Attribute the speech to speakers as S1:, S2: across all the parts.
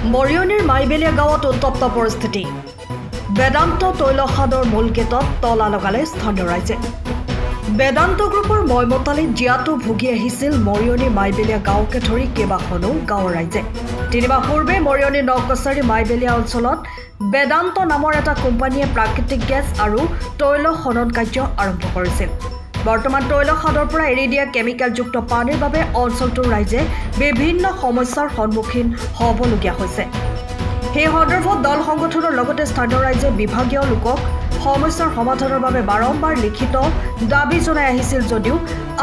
S1: মৰিয়নিৰ মাইবেলিয়া গাঁৱত উত্তপ্ত পৰিস্থিতি। বেদান্ত তৈলখাদৰ মূল গেটত তলা লগালে স্থানীয় ৰাইজে। বেদান্ত গ্ৰুপৰ ময়মতালিত জীয়াতু ভুগি আহিছিল মৰিয়নি মাইবেলিয়া গাঁৱকে ধৰি কেইবাখনো গাঁৱৰ ৰাইজে। 3 মাহ পূৰ্বে মৰিয়নি নকছাৰী মাইবেলিয়া অঞ্চলত বেদান্ত নামৰ এটা কোম্পানীয়ে প্ৰাকৃতিক গেছ আৰু তৈল খনন কাৰ্য আৰম্ভ কৰিছিল। বৰ্তমান তৈলখাদৰ পৰা এৰি দিয়া কেমিকেলযুক্ত পানীৰ বাবে অঞ্চলটোৰ ৰাইজে বিভিন্ন সমস্যাৰ সন্মুখীন হ'বলগীয়া হৈছে। সেই সন্দৰ্ভত দল সংগঠনৰ লগতে স্থানীয় ৰাইজে বিভাগীয় লোকক সমস্যাৰ সমাধানৰ বাবে বাৰম্বাৰ লিখিত দাবী জনাই আহিছিল যদিও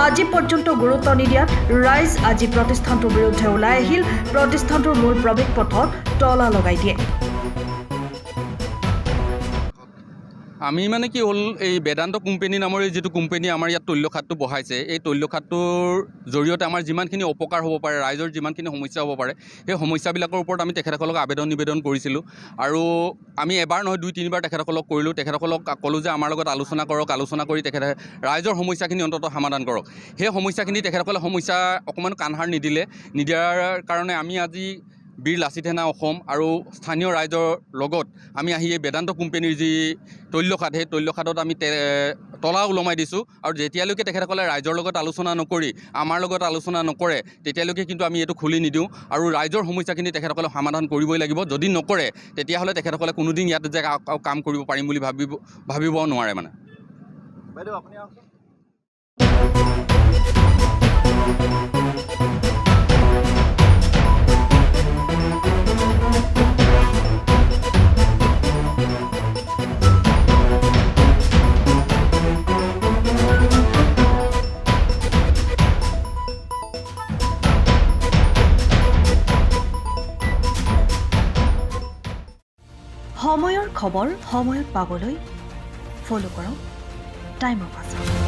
S1: আজি পৰ্যন্ত গুৰুত্ব নিদিয়াত ৰাইজ আজি প্ৰতিষ্ঠানটোৰ বিৰুদ্ধে ওলাই আহিল। প্ৰতিষ্ঠানটোৰ মূল প্ৰৱেশ পথত তলা লগাই দিয়ে।
S2: আমি মানে কি হ'ল, এই বেদান্ত কোম্পানী নামৰ যিটো কোম্পানী আমাৰ ইয়াত তৈলখাদটো বহাইছে, এই তৈলখাদটোৰ জৰিয়তে আমাৰ যিমানখিনি অপকাৰ হ'ব পাৰে, ৰাইজৰ যিমানখিনি সমস্যা হ'ব পাৰে, সেই সমস্যাবিলাকৰ ওপৰত আমি তেখেতসকলক নিবেদন কৰিছিলোঁ। আৰু আমি এবাৰ নহয় 2-3 বাৰ তেখেতসকলক কৰিলোঁ। তেখেতসকলক ক'লোঁ যে আমাৰ লগত আলোচনা কৰক, আলোচনা কৰি তেখেতে ৰাইজৰ সমস্যাখিনি অন্ততঃ সমাধান কৰক। সেই সমস্যাখিনি তেখেতসকলে অকণমান কাণসাৰ নিদিয়াৰ কাৰণে আমি আজি বীৰ লাচিত সেনা অসম আৰু স্থানীয় ৰাইজৰ লগত আমি আহি এই বেদান্ত কোম্পানীৰ যি তৈলখাদ, সেই তৈলখাদত আমি তলা ওলমাই দিছোঁ। আৰু যেতিয়ালৈকে তেখেতসকলে ৰাইজৰ লগত আলোচনা নকৰি আমাৰ লগত আলোচনা নকৰে, তেতিয়ালৈকে কিন্তু আমি এইটো খুলি নিদিওঁ। আৰু ৰাইজৰ সমস্যাখিনি তেখেতসকলে সমাধান কৰিবই লাগিব। যদি নকৰে, তেতিয়াহ'লে তেখেতসকলে কোনোদিন ইয়াত যে কাম কৰিব পাৰিম বুলি ভাবিব নোৱাৰে। মানে
S3: বাইদেউ আপুনি আহকচোন।
S1: সময়ৰ খবৰ সময়ত পাবলৈ ফ'ল' কৰক টাইম অফ আছাম।